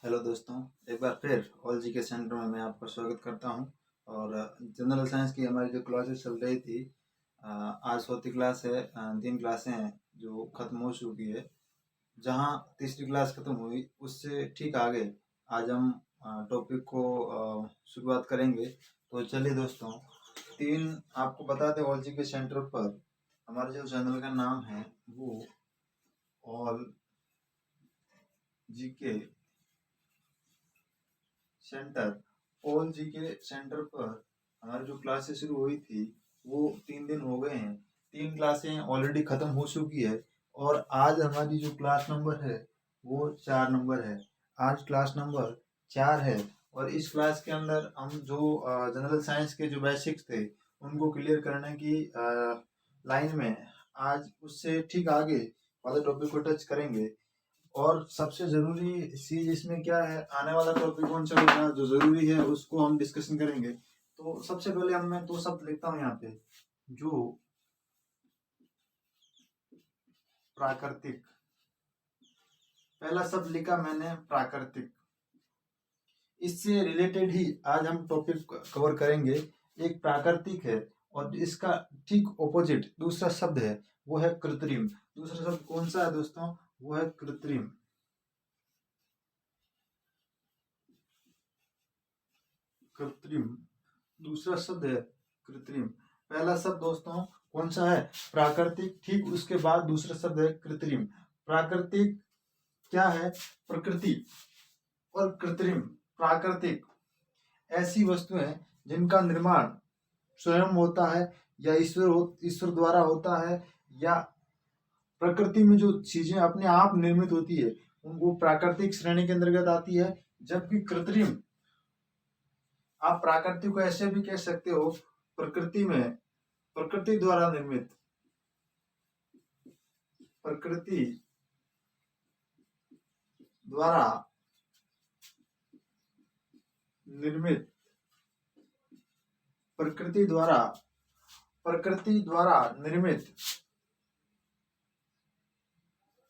Hello दोस्तों, एक बार फिर ऑल जी के सेंटर में मैं आपका स्वागत करता हूं। और जनरल साइंस की हमारी जो क्लासेस चल रही थी, आज चौथी क्लास है। 3 क्लासें हैं जो ख़त्म हो चुकी है। जहां तीसरी क्लास ख़त्म हुई उससे ठीक आगे आज हम टॉपिक को शुरुआत करेंगे। तो चलिए दोस्तों, आपको बता दें, ऑल जी के सेंटर पर हमारे जो चैनल का नाम है वो ऑल जी के सेंटर। ऑल जी के सेंटर पर हमारी जो क्लासेस शुरू हुई थी वो 3 दिन हो गए हैं। 3 क्लासें ऑलरेडी ख़त्म हो चुकी है और आज हमारी जो क्लास नंबर है वो 4 नंबर है। आज क्लास नंबर 4 है और इस क्लास के अंदर हम जो जनरल साइंस के जो बेसिक्स थे उनको क्लियर करने की लाइन में आज उससे ठीक आगे वाले टॉपिक को टच करेंगे। और सबसे ज़रूरी चीज़ इसमें क्या है, आने वाला टॉपिक कौन सा होगा जो ज़रूरी है उसको हम डिस्कशन करेंगे। तो सबसे पहले मैं 2 शब्द लिखता हूँ यहाँ पे, जो प्राकृतिक। पहला शब्द लिखा मैंने प्राकृतिक। इससे रिलेटेड ही आज हम टॉपिक कवर करेंगे। एक प्राकृतिक है और इसका ठीक ऑपोजिट दूसरा शब्द है वो है कृत्रिम। दूसरा शब्द कौन सा है दोस्तों? वो है कृत्रिम। कृत्रिम दूसरा शब्द है कृत्रिम। पहला शब्द दोस्तों कौन सा है? प्राकृतिक। ठीक उसके बाद दूसरा शब्द है कृत्रिम। प्राकृतिक क्या है? प्रकृति। और कृत्रिम प्राकृतिक ऐसी वस्तुएं जिनका निर्माण स्वयं होता है या ईश्वर द्वारा होता है, या प्रकृति में जो चीजें अपने आप निर्मित होती है वो प्राकृतिक श्रेणी के अंतर्गत आती है। जबकि कृत्रिम, आप प्राकृतिक को ऐसे भी कह सकते हो, प्रकृति में प्रकृति द्वारा निर्मित, प्रकृति द्वारा निर्मित, प्रकृति द्वारा निर्मित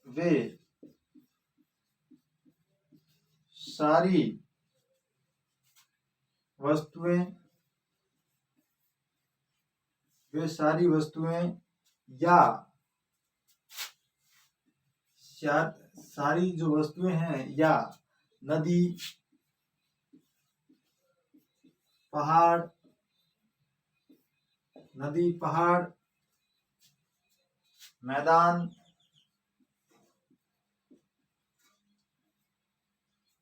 वे सारी वस्तुएं या सारी जो वस्तुएं हैं, या नदी, पहाड़, मैदान,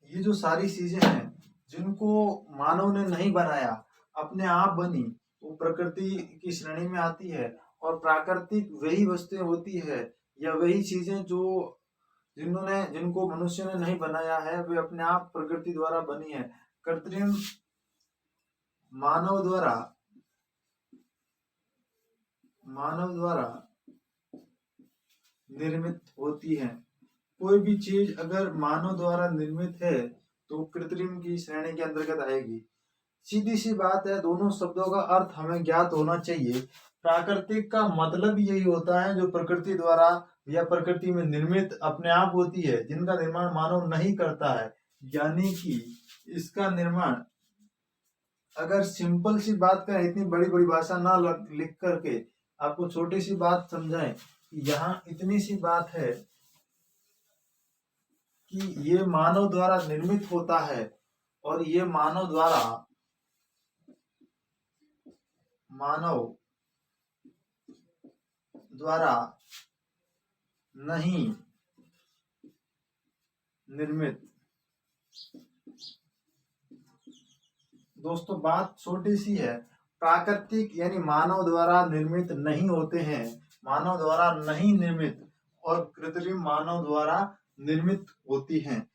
ये जो सारी चीजें हैं जिनको मानव ने नहीं बनाया, अपने आप बनी, वो प्रकृति की श्रेणी में आती है। और प्राकृतिक वही वस्तुएं होती है या वही चीजें जो जिनको मनुष्य ने नहीं बनाया है, वे अपने आप प्रकृति द्वारा बनी है। कृत्रिम मानव द्वारा निर्मित होती है। कोई भी चीज अगर मानव द्वारा निर्मित है तो कृत्रिम की श्रेणी के अंतर्गत आएगी। सीधी सी बात है, दोनों शब्दों का अर्थ हमें ज्ञात होना चाहिए। प्राकृतिक का मतलब यही होता है जो प्रकृति द्वारा या प्रकृति में निर्मित अपने आप होती है, जिनका निर्माण मानव नहीं करता है। यानी कि इसका निर्माण, अगर सिंपल सी बात करें, इतनी बड़ी बड़ी भाषा ना लिख करके आपको छोटी सी बात समझाएं, यहाँ इतनी सी बात है कि ये मानव द्वारा निर्मित होता है और ये मानव द्वारा नहीं निर्मित। दोस्तों बात छोटी सी है, प्राकृतिक यानी मानव द्वारा निर्मित नहीं होते हैं, मानव द्वारा नहीं निर्मित, और कृत्रिम मानव द्वारा निर्मित होती हैं।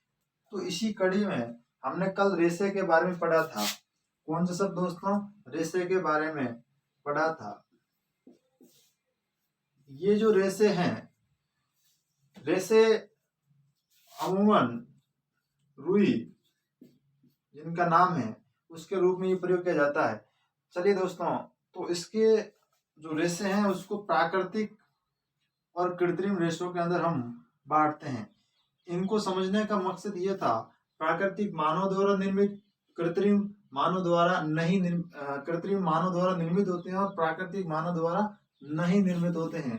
तो इसी कड़ी में हमने कल रेशे के बारे में पढ़ा था। कौन सा शब्द दोस्तों? रेशे के बारे में पढ़ा था। ये जो रेशे हैं, रेशे अमूमन रुई जिनका नाम है उसके रूप में ये प्रयोग किया जाता है। चलिए दोस्तों, तो इसके जो रेशे हैं उसको प्राकृतिक और कृत्रिम रेशों के अंदर हम बांटते हैं। इनको समझने का मकसद ये था, प्राकृतिक मानव द्वारा निर्मित, कृत्रिम मानव द्वारा नहीं कृत्रिम मानव द्वारा निर्मित होते हैं और प्राकृतिक मानव द्वारा नहीं निर्मित होते हैं।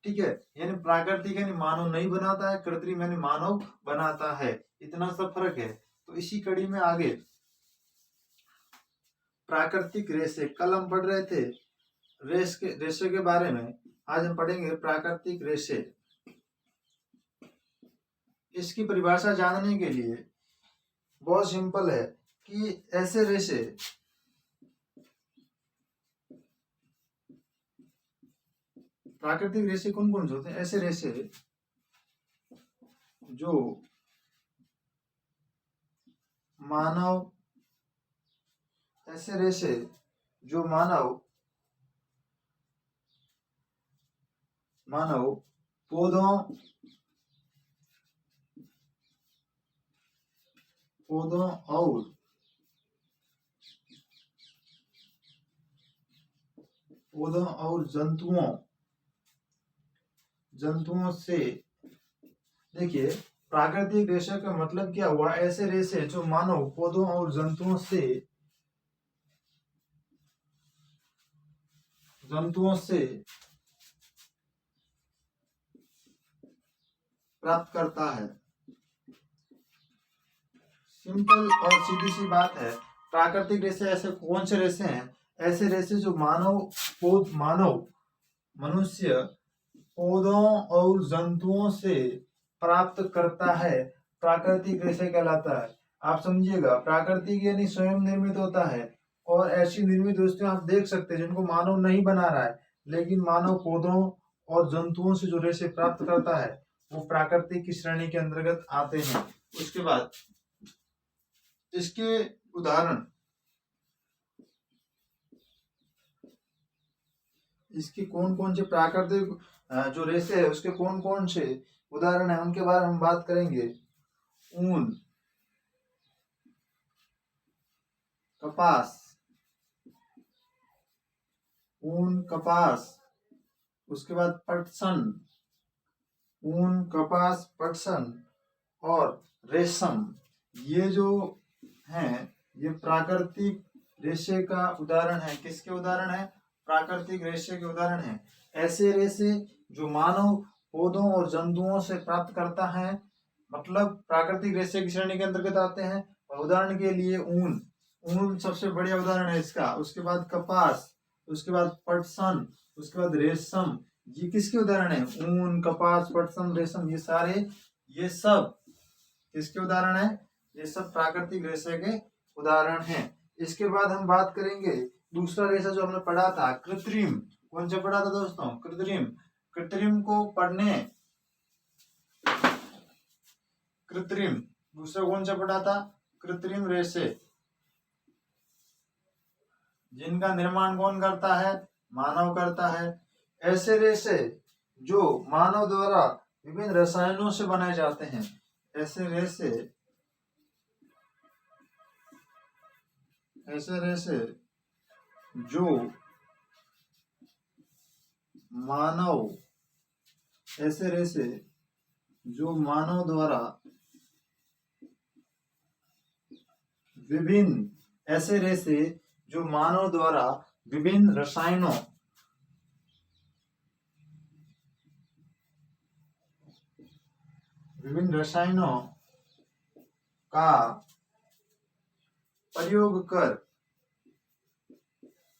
ठीक है, यानी प्राकृतिक यानी मानव नहीं बनाता है, कृत्रिम यानी मानव बनाता है, इतना सा फर्क है। तो इसी कड़ी में आगे प्राकृतिक रेशे, कल हम पढ़ रहे थे रेशे के बारे में, आज हम पढ़ेंगे प्राकृतिक रेशे। इसकी परिभाषा जानने के लिए बहुत सिंपल है कि ऐसे रेशे प्राकृतिक रेशे कौन कौन से होते हैं? ऐसे रेशे जो मानव ऐसे रेशे जो मानव पौधों और जंतुओं से, देखिए प्राकृतिक रेशे का मतलब क्या हुआ? ऐसे रेशे जो मानव पौधों और जंतुओं से प्राप्त करता है। सिंपल और सीधी सी बात है। प्राकृतिक रेशे ऐसे कौन से रेशे हैं? ऐसे रेशे जो मनुष्य पौधों और जंतुओं से प्राप्त करता है, प्राकृतिक रेशे कहलाता है। आप समझिएगा, प्राकृतिक यानी स्वयं निर्मित होता है, और ऐसी निर्मित वस्तुएं आप देख सकते हैं जिनको मानव नहीं बना रहा है, लेकिन मानव पौधों और जंतुओं से जो रेशे प्राप्त करता है वो प्राकृतिक की श्रेणी के अंतर्गत आते हैं। उसके बाद इसके उदाहरण, इसके कौन कौन से प्राकृतिक जो रेशे है उसके कौन कौन से उदाहरण है उनके बारे में हम बात करेंगे। ऊन, कपास, उसके बाद पटसन, ऊन, कपास, पटसन और रेशम, ये जो हैं ये प्राकृतिक रेशे का उदाहरण है। किसके उदाहरण है? प्राकृतिक रेशे के उदाहरण है। ऐसे रेशे जो मानव पौधों और जंतुओं से प्राप्त करता है, मतलब प्राकृतिक रेशे की श्रेणी के अंतर्गत आते हैं। और उदाहरण के लिए ऊन सबसे बढ़िया उदाहरण है इसका। उसके बाद कपास, उसके बाद पटसन, उसके बाद रेशम, ये किसके उदाहरण है? ऊन, कपास, पटसन, रेशम, ये सब किसके उदाहरण है? ये सब प्राकृतिक रेशे के उदाहरण हैं। इसके बाद हम बात करेंगे दूसरा रेशा जो हमने पढ़ा था, कृत्रिम। कौन सा पढ़ा था दोस्तों? कृत्रिम को पढ़ने, दूसरा कौन सा पढ़ा था? कृत्रिम रेशे, जिनका निर्माण कौन करता है? मानव करता है। ऐसे रेशे जो मानव द्वारा विभिन्न रसायनों से बनाए जाते हैं, ऐसे रेशे जो मानव द्वारा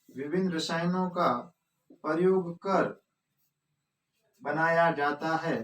विभिन्न रसायनों का प्रयोग कर बनाया जाता है।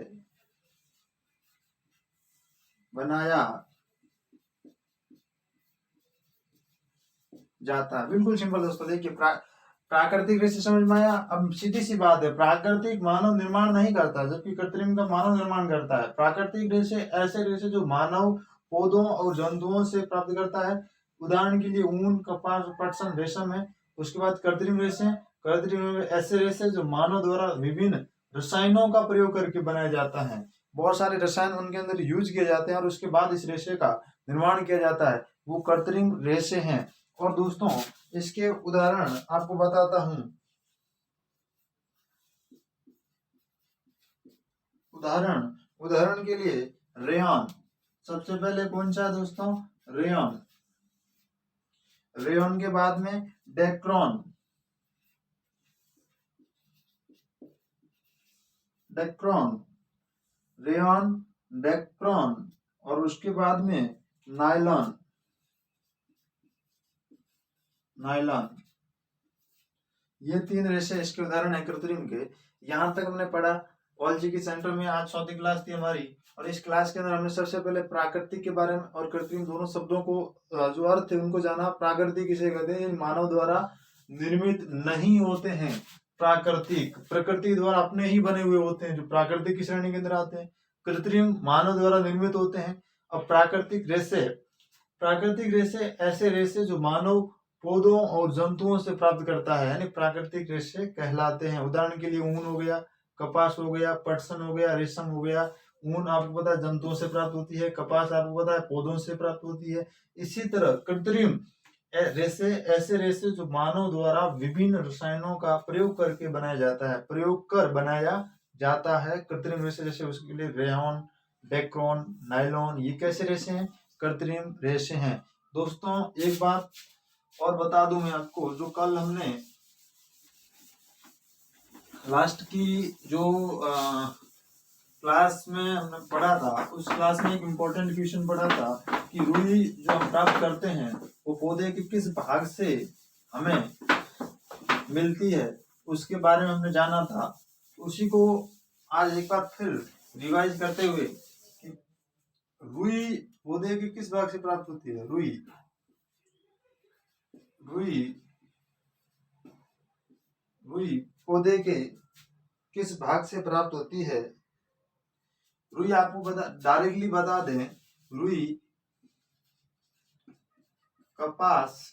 बिल्कुल सिंपल दोस्तों। देखिए प्राकृतिक रेशे समझ में आया। अब सीधी सी बात है, प्राकृतिक मानव निर्माण नहीं करता, जबकि कृत्रिम का मानव निर्माण करता है। प्राकृतिक रेशे ऐसे रेशे जो मानव पौधों और जंतुओं से प्राप्त करता है। उदाहरण के लिए ऊन, कपास, पटसन, रेशम है। उसके बाद कृत्रिम ऐसे रेशे जो मानव द्वारा विभिन्न रसायनों का प्रयोग करके बनाया जाता है। बहुत सारे रसायन उनके अंदर यूज किए जाते हैं और उसके बाद इस रेशे का निर्माण किया जाता है, वो कृत्रिम रेशे हैं। और दोस्तों इसके उदाहरण आपको बताता हूं। उदाहरण के लिए रेयन सबसे पहले कौन सा है दोस्तों? रेयन। रेयन के बाद में डेक्रोन। डेक्रोन, रेयन, डेक्रोन, और उसके बाद में नायलॉन। नायलॉन, ये 3 रेशे इसके उदाहरण है कृत्रिम के। यहाँ तक हमने पढ़ा। ऑलजी की सेंटर में आज 4वीं क्लास थी हमारी, और इस क्लास के अंदर हमने सबसे पहले प्राकृतिक के बारे में और कृत्रिम दोनों शब्दों को जो अर्थ है उनको जाना। प्राकृतिक किसे कहते हैं? मानव द्वारा निर्मित नहीं होते हैं। प्राकृतिक प्रकृति द्वारा अपने ही बने हुए होते हैं, जो प्राकृतिक की श्रेणी के अंदर आते हैं। कृत्रिम मानव द्वारा निर्मित होते हैं। अब प्राकृतिक रेशे, प्राकृतिक रेशे ऐसे रेशे जो मानव पौधों और जंतुओं से प्राप्त करता है, यानी प्राकृतिक रेशे कहलाते हैं। उदाहरण के लिए ऊन हो गया, कपास हो गया, पटसन हो गया, रेशम हो गया। ऊन आपको पता है जंतुओं से प्राप्त होती है, कपास आपको पता है पौधों से प्राप्त होती है। इसी तरह कृत्रिम रेशे ऐसे रेशे जो मानव द्वारा विभिन्न रसायनों का प्रयोग करके बनाया जाता है, प्रयोग कर बनाया जाता है कृत्रिम रेशे। जैसे उसके लिए रेयन, डेक्रोन, नायलॉन, ये कैसे रेशे हैं? कृत्रिम रेशे हैं। दोस्तों एक बात और बता दूं मैं आपको, जो कल हमने लास्ट की जो क्लास में हमने पढ़ा था, उस क्लास में एक इम्पोर्टेंट क्वेश्चन पढ़ा था कि रुई जो हम प्राप्त करते हैं वो पौधे के किस भाग से हमें मिलती है, उसके बारे में हमने जाना था। उसी को आज एक बार फिर रिवाइज करते हुए कि रुई पौधे के किस भाग से प्राप्त होती है। रुई रुई रुई पौधे के किस भाग से प्राप्त होती है। रुई आपको डायरेक्टली बता दें, रुई कपास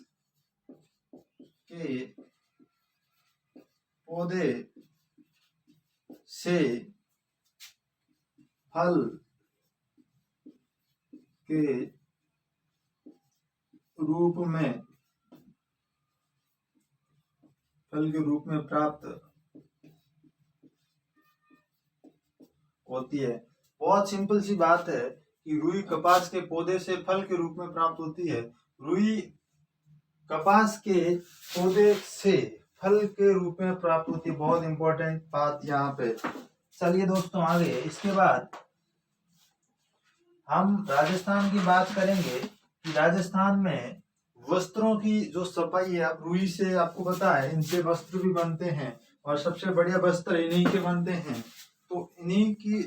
के पौधे से फल के रूप में प्राप्त होती है। बहुत सिंपल सी बात है कि रुई कपास के पौधे से फल के रूप में प्राप्त होती है। रुई कपास के पौधे से फल के रूप में प्राप्त होती है। बहुत इंपॉर्टेंट बात यहाँ पे। चलिए दोस्तों आगे, इसके बाद हम राजस्थान की बात करेंगे कि राजस्थान में वस्त्रों की जो सफाई है, आप रुई से आपको पता है इनसे वस्त्र भी बनते हैं, और सबसे बढ़िया वस्त्र इन्हीं के बनते हैं। तो इन्हीं की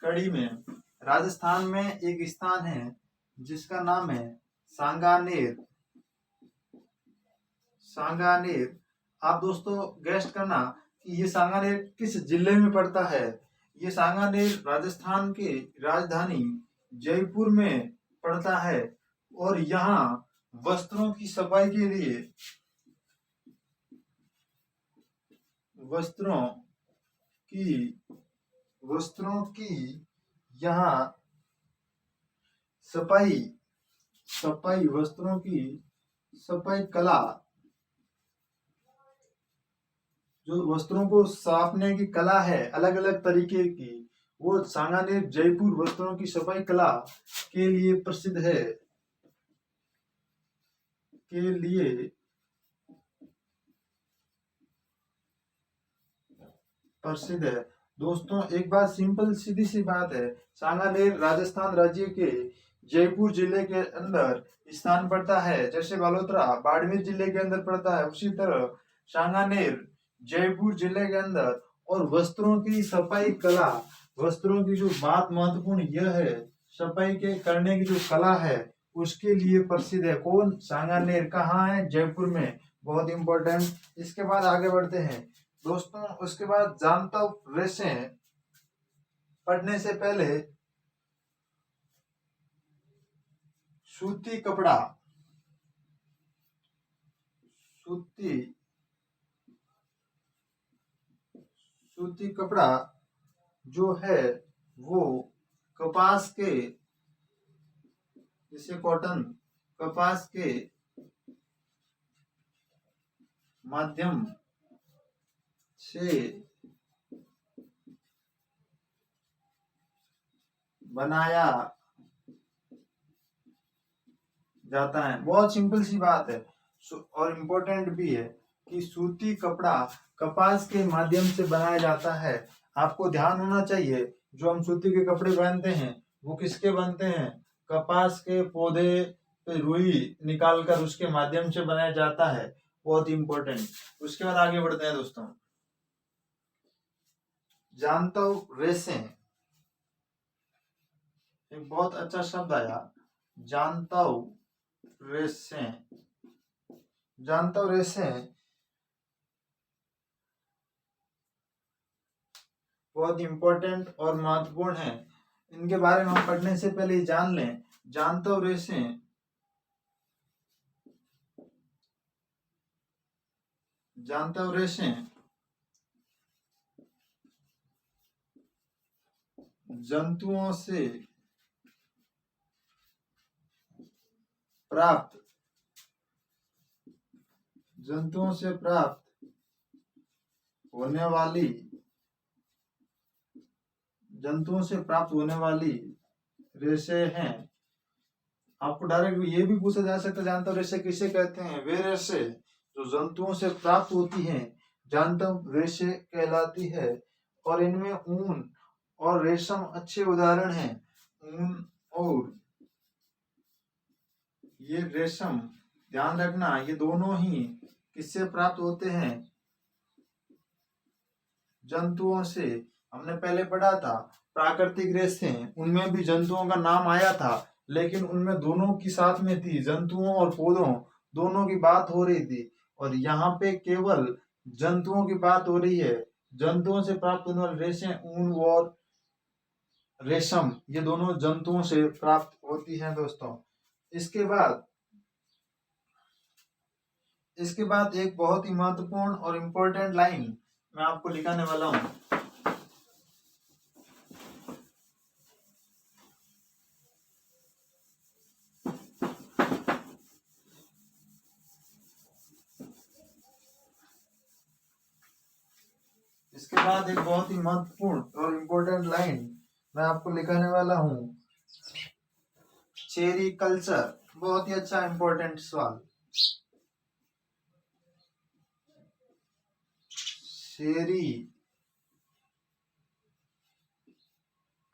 कड़ी में राजस्थान में एक स्थान है जिसका नाम है सांगानेर। सांगानेर, आप दोस्तों गेस्ट करना कि ये सांगानेर किस जिले में पड़ता है। ये सांगानेर राजस्थान के राजधानी जयपुर में पड़ता है, और यहाँ वस्त्रों की सफाई के लिए वस्त्रों की यहाँ सफाई वस्त्रों की सफाई कला, जो वस्त्रों को साफने की कला है अलग अलग तरीके की, वो सांगानेर जयपुर वस्त्रों की सफाई कला के लिए प्रसिद्ध है। दोस्तों एक बात सिंपल सीधी सी बात है, सांगानेर राजस्थान राज्य के जयपुर जिले के अंदर स्थान पड़ता है। जैसे बालोतरा बाड़मेर जिले के अंदर पड़ता है, उसी तरह सांगानेर जयपुर जिले के अंदर। और वस्त्रों की सफाई कला, वस्त्रों की जो बात महत्वपूर्ण यह है, सफाई के करने की जो कला है उसके लिए प्रसिद्ध है। कौन? सांगानेर। कहाँ है? जयपुर में। बहुत इंपॉर्टेंट। इसके बाद आगे बढ़ते हैं दोस्तों। उसके बाद जानता रेशे पढ़ने से पहले सूती कपड़ा जो है वो कपास के, जैसे कॉटन, कपास के माध्यम से बनाया जाता है। बहुत सिंपल सी बात है और इम्पोर्टेंट भी है कि सूती कपड़ा कपास के माध्यम से बनाया जाता है। आपको ध्यान होना चाहिए, जो हम सूती के कपड़े पहनते हैं वो किसके बनते हैं? कपास के पौधे पे रुई निकालकर उसके माध्यम से बनाया जाता है। बहुत इम्पोर्टेंट। उसके बाद आगे बढ़ते हैं दोस्तों। जानतव रेशें, एक बहुत अच्छा शब्द आया, जानतव रेशें। जानतव रेशें बहुत इंपॉर्टेंट और महत्वपूर्ण है। इनके बारे में हम पढ़ने से पहले ही जान लें। जानतव रेशें जंतुओं से प्राप्त होने वाली रेशे हैं। आपको डायरेक्ट ये भी पूछा जा सकता है, जानतव रेशे किसे कहते हैं? वे रेशे जो जंतुओं से प्राप्त होती हैं जानतव रेशे कहलाती है। और इनमें ऊन और रेशम अच्छे उदाहरण हैं। ऊन और ये रेशम, ध्यान रखना, ये दोनों ही किससे प्राप्त होते हैं? जंतुओं से। हमने पहले पढ़ा था प्राकृतिक रेशे, उनमें भी जंतुओं का नाम आया था, लेकिन उनमें दोनों की साथ में थी, जंतुओं और पौधों दोनों की बात हो रही थी। और यहाँ पे केवल जंतुओं की बात हो रही है। जंतुओं से प्राप्त होने वाले रेशे, ऊन और रेशम, ये दोनों जंतुओं से प्राप्त होती हैं दोस्तों। इसके बाद एक बहुत ही महत्वपूर्ण और इम्पोर्टेंट लाइन मैं आपको लिखाने वाला हूं। इसके बाद एक बहुत ही महत्वपूर्ण और इम्पोर्टेंट लाइन मैं आपको लिखाने वाला हूं। चेरी कल्चर, बहुत ही अच्छा इम्पोर्टेंट सवाल। चेरी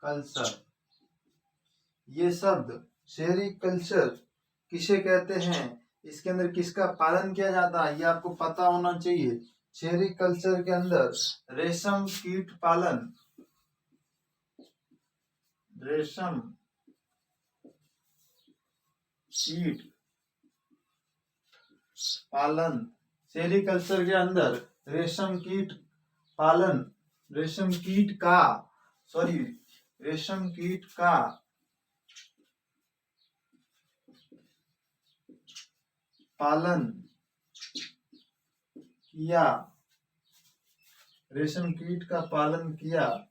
कल्चर, ये शब्द चेरी कल्चर किसे कहते हैं? इसके अंदर किसका पालन किया जाता है, ये आपको पता होना चाहिए। चेरी कल्चर के अंदर रेशम कीट पालन, रेशम कीट पालन, चेरी कल्चर के अंदर रेशम कीट पालन, रेशम कीट का पालन किया, रेशम कीट का पालन किया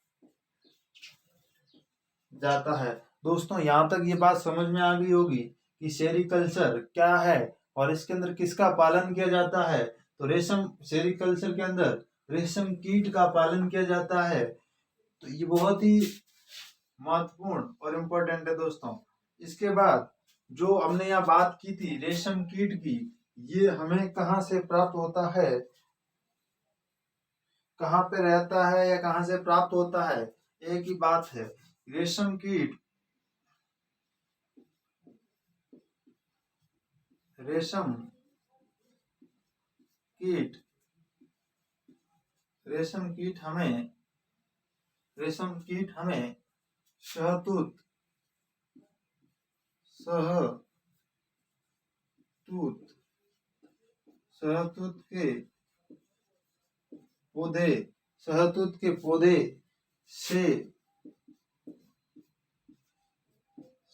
जाता है। दोस्तों यहाँ तक ये बात समझ में आ गई होगी कि सेरीकल्चर क्या है और इसके अंदर किसका पालन किया जाता है। तो सेरीकल्चर के अंदर रेशम कीट का पालन किया जाता है। तो ये बहुत ही महत्वपूर्ण और इम्पोर्टेंट है दोस्तों। इसके बाद जो हमने यहाँ बात की थी रेशम कीट की, ये हमें कहाँ से प्राप्त होता है, कहाँ पे रहता है या कहाँ से प्राप्त होता है, एक ही बात है। रेशम कीट हमें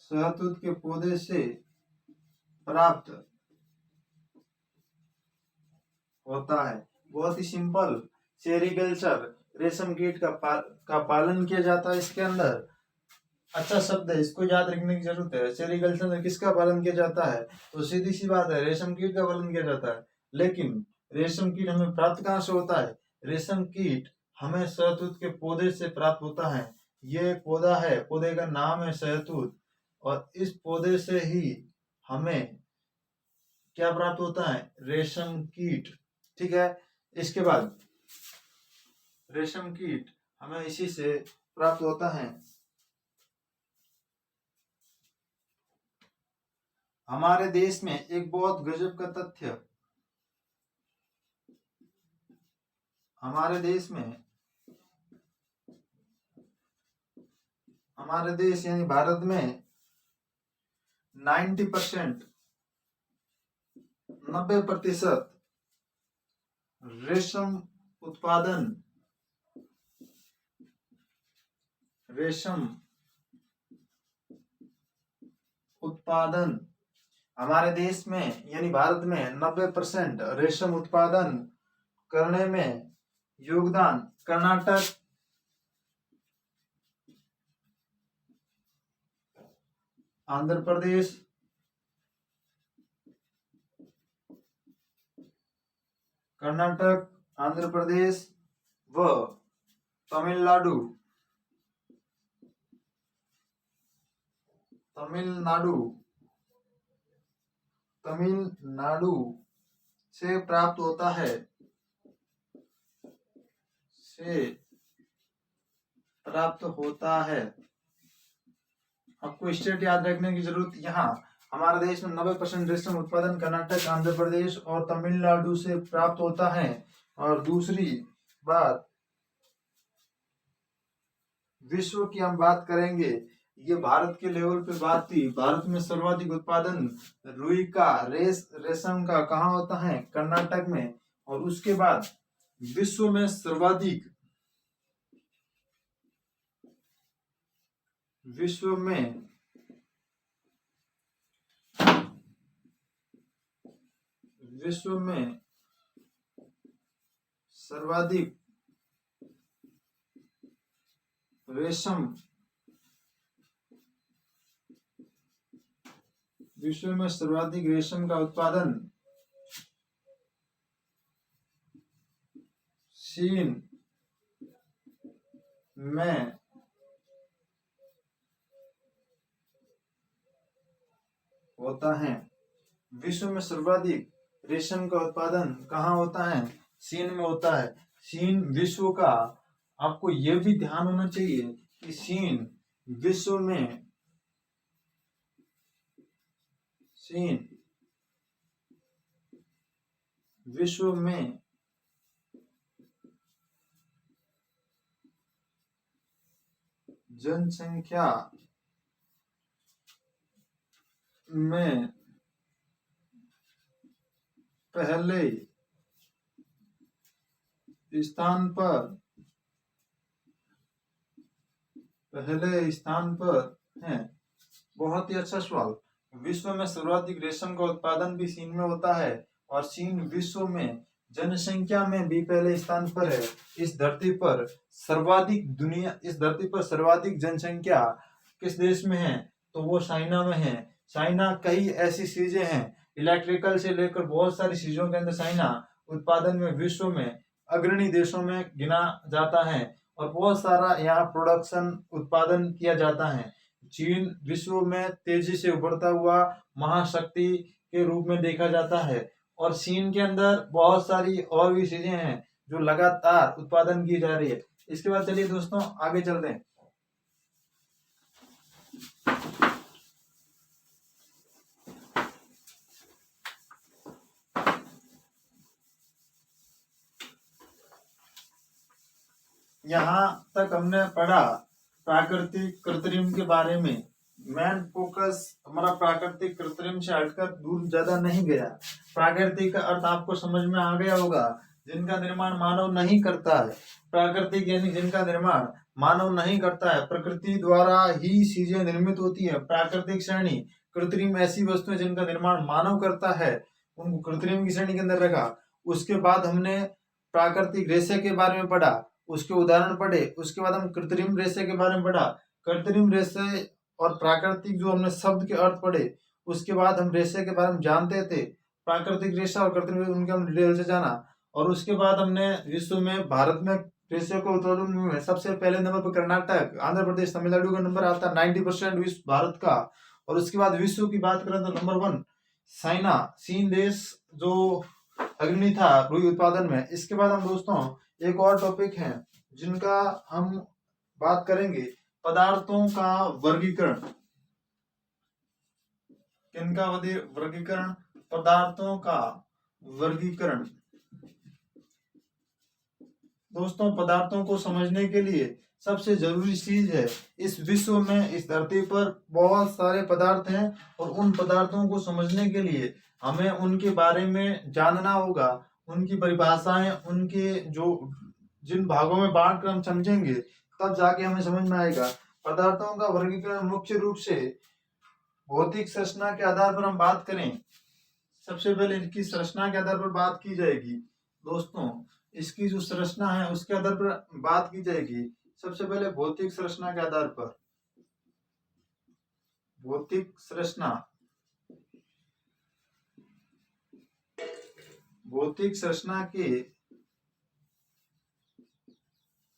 शहतूत के पौधे से प्राप्त होता है। बहुत ही सिंपल। सेरीकल्चर, रेशम कीट का पालन किया जाता है। इसके अंदर अच्छा शब्द है, इसको याद रखने की जरूरत है। सेरीकल्चर में किसका पालन किया जाता है? तो सीधी सी बात है, रेशम कीट का पालन किया जाता है। लेकिन रेशम कीट हमें प्राप्त कहाँ से होता है? रेशम कीट हमें शहतूत के पौधे से प्राप्त होता है। ये एक पौधा है, पौधे का नाम है शहतूत, और इस पौधे से ही हमें क्या प्राप्त होता है? रेशम कीट। ठीक है, इसके बाद रेशम कीट हमें इसी से प्राप्त होता है। हमारे देश में एक बहुत गजब का तथ्य, हमारे देश यानी भारत में 90% 90% रेशम उत्पादन हमारे देश में यानी भारत में 90% रेशम उत्पादन करने में योगदान कर्नाटक, आंध्र प्रदेश, व तमिलनाडु से प्राप्त होता है। आपको स्टेट याद रखने की जरूरत, यहाँ हमारे देश में 90% रेशम उत्पादन कर्नाटक, आंध्र प्रदेश और तमिलनाडु से प्राप्त होता है। और दूसरी बात, विश्व की हम बात करेंगे, ये भारत के लेवल पे बात थी। भारत में सर्वाधिक उत्पादन रुई का, रेशम का कहाँ होता है? कर्नाटक में। और उसके बाद विश्व में सर्वाधिक सर्वाधिक रेशम का उत्पादन चीन में होता है। विश्व में सर्वाधिक रेशम का उत्पादन कहाँ होता है? चीन में होता है। चीन विश्व का, आपको यह भी ध्यान होना चाहिए कि चीन विश्व में जनसंख्या में पहले स्थान पर है। बहुत ही अच्छा सवाल। विश्व में सर्वाधिक रेशम का उत्पादन भी चीन में होता है, और चीन विश्व में जनसंख्या में भी पहले स्थान पर है। इस धरती पर सर्वाधिक जनसंख्या किस देश में है? तो वो चाइना में है। चाइना कई ऐसी चीजें हैं, इलेक्ट्रिकल से लेकर बहुत सारी चीजों के अंदर चाइना उत्पादन में विश्व में अग्रणी देशों में गिना जाता है, और बहुत सारा यहाँ प्रोडक्शन उत्पादन किया जाता है। चीन विश्व में तेजी से उभरता हुआ महाशक्ति के रूप में देखा जाता है, और चीन के अंदर बहुत सारी और भी चीजें हैं जो लगातार उत्पादन की जा रही है। इसके बाद चलिए दोस्तों आगे चलते हैं। यहाँ तक हमने पढ़ा प्राकृतिक कृत्रिम के बारे में। मेन फोकस हमारा प्राकृतिक कृत्रिम से हटकर दूर ज्यादा नहीं गया। प्राकृतिक का अर्थ आपको समझ में आ गया होगा, जिनका निर्माण मानव नहीं करता है। प्राकृतिक यानी जिनका निर्माण मानव नहीं करता है, प्रकृति द्वारा ही चीजें निर्मित होती है। प्राकृतिक श्रेणी, कृत्रिम ऐसी वस्तुएं जिनका निर्माण मानव करता है, उनको कृत्रिम की श्रेणी के अंदर रखा। उसके बाद हमने प्राकृतिक रेशे के बारे में पढ़ा, उसके उदाहरण पढ़े। उसके बाद हम कृत्रिम रेशे के बारे में पढ़ा। कृत्रिम रेशे और प्राकृतिक जो हमने शब्द के अर्थ पढ़े। उसके बाद हम रेशे के बारे में जानते थे, प्राकृतिक रेशा और कृत्रिम रेशा, उनके हम डिटेल से जाना। और उसके बाद हमने विश्व में भारत में कृषि के उत्पादन में सबसे पहले नंबर पर कर्नाटक, आंध्र प्रदेश, तमिलनाडु का नंबर आता है 90% विश्व भारत का। और उसके बाद विश्व की बात करें तो नंबर 1 चाइना, चीन देश जो अग्रणी था रुई उत्पादन में। इसके बाद हम दोस्तों एक और टॉपिक है जिनका हम बात करेंगे, पदार्थों का वर्गीकरण। किनका वर्गीकरण? पदार्थों का वर्गीकरण। दोस्तों पदार्थों को समझने के लिए सबसे जरूरी चीज है, इस विश्व में, इस धरती पर बहुत सारे पदार्थ हैं और उन पदार्थों को समझने के लिए हमें उनके बारे में जानना होगा, उनकी परिभाषाएं, उनके जो जिन भागों में बांट कर हम समझेंगे तब जाके हमें समझ में आएगा। पदार्थों का वर्गीकरण मुख्य रूप से भौतिक संरचना के आधार पर हम बात करें, सबसे पहले इनकी संरचना के आधार पर बात की जाएगी। दोस्तों इसकी जो संरचना है उसके आधार पर बात की जाएगी। सबसे पहले भौतिक संरचना के आधार पर, भौतिक संरचना, भौतिक संरचना के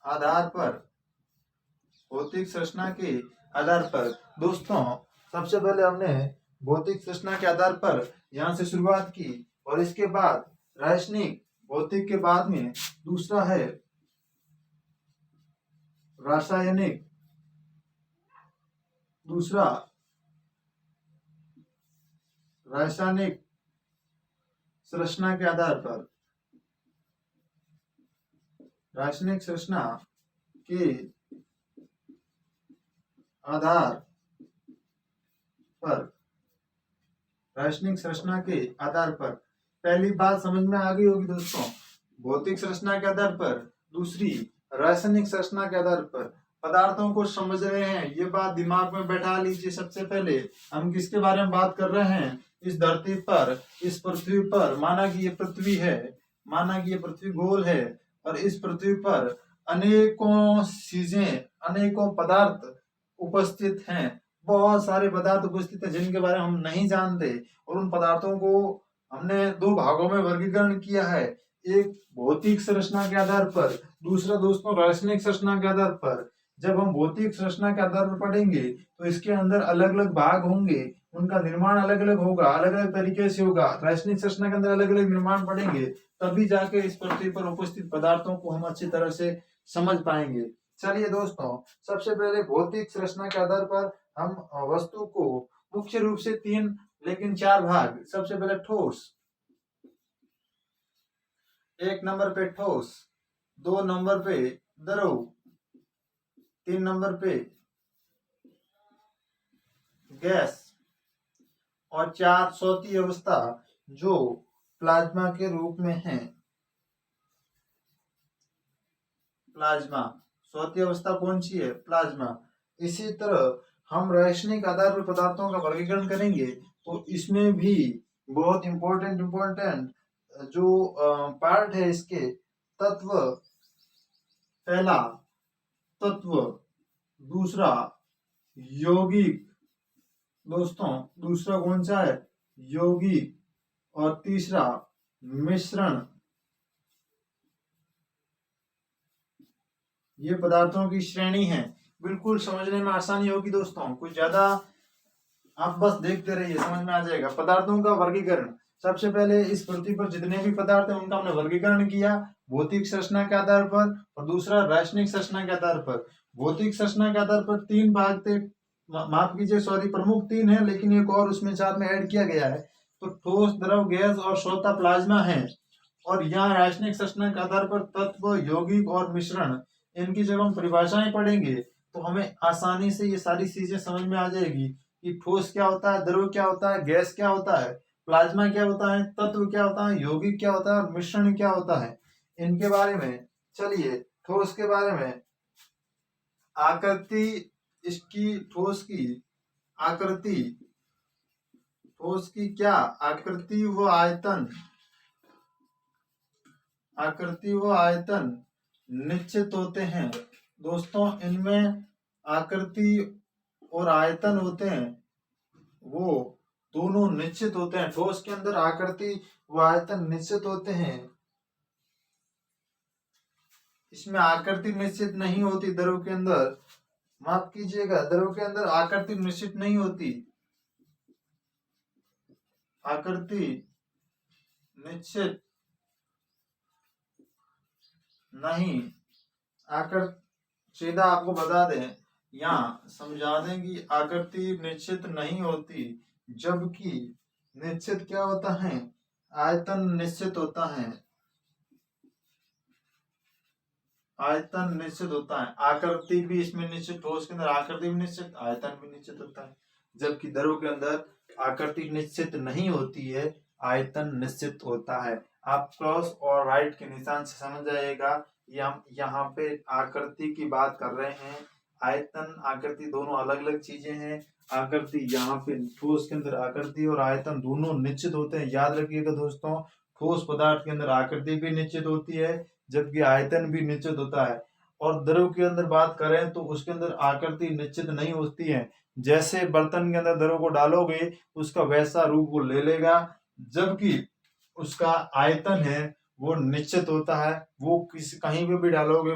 आधार पर, भौतिक संरचना के आधार पर दोस्तों सबसे पहले हमने भौतिक संरचना के आधार पर यहां से शुरुआत की और इसके बाद रासायनिक भौतिक के बाद में दूसरा है रासायनिक, दूसरा रासायनिक संरचना के आधार पर, रासायनिक संरचना के आधार पर, रासायनिक संरचना के आधार पर पहली बात समझ में आ गई होगी दोस्तों, भौतिक संरचना के आधार पर। दूसरी रासायनिक संरचना के आधार पर पदार्थों को समझ रहे हैं, ये बात दिमाग में बैठा लीजिए। सबसे पहले हम किसके बारे में बात कर रहे हैं? इस धरती पर, इस पृथ्वी पर, माना कि ये पृथ्वी है, माना कि ये पृथ्वी गोल है और इस पृथ्वी पर अनेकों चीजें, अनेकों पदार्थ उपस्थित हैं, बहुत सारे पदार्थ उपस्थित हैं जिनके बारे में हम नहीं जानते और उन पदार्थों को हमने दो भागों में वर्गीकरण किया है, एक भौतिक संरचना के आधार पर, दूसरा दोस्तों रासायनिक संरचना के आधार पर। जब हम भौतिक संरचना के आधार पर पढ़ेंगे तो इसके अंदर अलग अलग भाग होंगे, उनका निर्माण अलग अलग होगा, अलग अलग तरीके से होगा। रासायनिक संरचना के अंदर अलग अलग निर्माण पढ़ेंगे तभी जाके इस पृथ्वी पर उपस्थित पदार्थों को हम अच्छी तरह से समझ पाएंगे। चलिए दोस्तों सबसे पहले भौतिक संरचना के आधार पर हम वस्तु को मुख्य रूप से 3 लेकिन 4 भाग। सबसे पहले ठोस, 1 नंबर पे ठोस, 2 नंबर पे द्रव, 3 नंबर पे गैस और 4 चौथी अवस्था जो प्लाज्मा के रूप में है। प्लाज्मा चौथी अवस्था कौन सी है? प्लाज्मा। इसी तरह हम रासायनिक आधार पर पदार्थों का वर्गीकरण करेंगे तो इसमें भी बहुत इंपॉर्टेंट जो पार्ट है इसके, तत्व, पहला तत्व, दूसरा यौगिक, दोस्तों दूसरा कौन सा है? यौगिक, और तीसरा मिश्रण। ये पदार्थों की श्रेणी है, बिल्कुल समझने में आसानी होगी दोस्तों, कुछ ज्यादा आप बस देखते रहिए, समझ में आ जाएगा। पदार्थों का वर्गीकरण, सबसे पहले इस पृथ्वी पर जितने भी पदार्थ हैं उनका हमने वर्गीकरण किया भौतिक संरचना के आधार पर और दूसरा रासायनिक संरचना के आधार पर। भौतिक संरचना के आधार पर 3 भाग थे, माफ कीजिए सॉरी, प्रमुख 3 है लेकिन एक और उसमें साथ में ऐड किया गया है, तो ठोस, द्रव, गैस और चौथा प्लाज्मा है। और यहाँ रासायनिक संरचना के आधार पर तत्व, यौगिक और मिश्रण, इनकी जब हम परिभाषाएं पढ़ेंगे तो हमें आसानी से ये सारी चीजें समझ में आ जाएगी कि ठोस क्या होता है, द्रव क्या होता है, गैस क्या होता है, प्लाज्मा क्या होता है, तत्व क्या होता है, यौगिक क्या होता है और मिश्रण क्या होता है, इनके बारे में। चलिए ठोस के बारे में, आकृति, इसकी ठोस की आकृति, ठोस की क्या आकृति व आयतन, आकृति व आयतन निश्चित होते हैं। दोस्तों इनमें आकृति और आयतन होते हैं वो दोनों निश्चित होते हैं। ठोस के अंदर आकृति व आयतन निश्चित होते हैं। इसमें आकृति निश्चित नहीं होती द्रव के अंदर, माफ कीजिएगा, द्रव के अंदर आकृति निश्चित नहीं होती, आकृति निश्चित नहीं, आकर सीधा आपको बता दें, यहाँ समझा दें कि आकृति निश्चित नहीं होती, जबकि निश्चित क्या होता है, आयतन निश्चित होता है, आयतन निश्चित होता है। आकृति भी इसमें निश्चित, ठोस के अंदर आकृति भी निश्चित, आयतन भी निश्चित होता है, जबकि द्रव के अंदर आकृति निश्चित नहीं होती है, आयतन निश्चित होता है। आप क्रॉस और राइट के निशान से समझ जाइएगा, यहाँ पे आकृति की बात कर रहे हैं, आयतन आकृति दोनों अलग अलग चीजें हैं। आकृति यहाँ पे ठोस के अंदर आकृति और आयतन दोनों निश्चित होते हैं। याद रखिएगा दोस्तों, ठोस पदार्थ के अंदर आकृति भी निश्चित होती है, जबकि आयतन भी निश्चित होता है। और द्रव के अंदर बात करें तो उसके अंदर आकृति निश्चित नहीं होती है। जैसे बर्तन के अंदर द्रव को डालोगे उसका वैसा रूप वो ले लेगा, जबकि उसका आयतन है वो निश्चित होता है, वो किसी कहीं पे भी डालोगे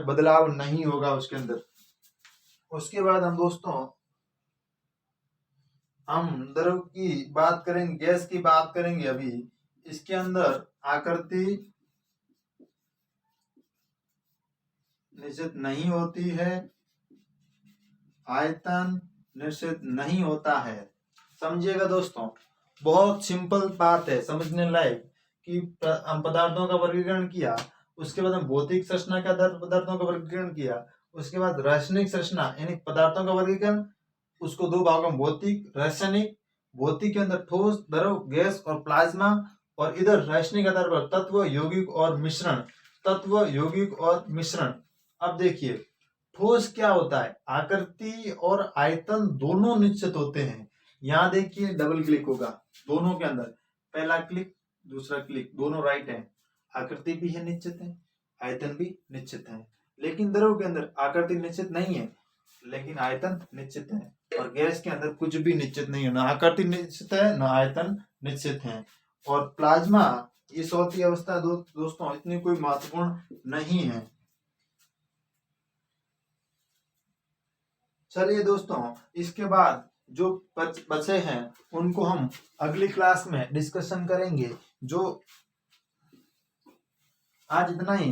बदलाव नहीं होगा उसके अंदर। उसके बाद हम दोस्तों हम द्रव की बात करेंगे, गैस की बात करेंगे। अभी इसके अंदर आकृति निश्चित नहीं होती है, आयतन निश्चित नहीं होता है। समझिएगा दोस्तों, बहुत सिंपल बात है समझने लायक, कि हम पदार्थों का वर्गीकरण किया, उसके बाद हम भौतिक संरचना के आधार पदार्थों का वर्गीकरण किया, उसके बाद रासायनिक संरचना यानी पदार्थों का वर्गीकरण, उसको दो भागों में भौतिक रासायनिक। भौतिक के अंदर ठोस, द्रव, गैस और प्लाज्मा, और इधर रासायनिक आधार पर तत्व, यौगिक और मिश्रण, तत्व, यौगिक और मिश्रण। अब देखिए ठोस क्या होता है, आकृति और आयतन दोनों निश्चित होते हैं। यहाँ देखिए डबल क्लिक होगा दोनों के अंदर, पहला क्लिक दूसरा क्लिक, दोनों राइट है, आकृति भी है निश्चित है, आयतन भी निश्चित है। लेकिन द्रव के अंदर आकृति निश्चित नहीं है लेकिन आयतन निश्चित है, और गैस के अंदर कुछ भी निश्चित नहीं है, ना आकृति निश्चित है ना आयतन निश्चित है। और प्लाज्मा ये चौथी अवस्था दोस्तों इतनी कोई महत्वपूर्ण नहीं है। चलिए दोस्तों, इसके बाद जो बचे हैं उनको हम अगली क्लास में डिस्कशन करेंगे। जो आज इतना ही।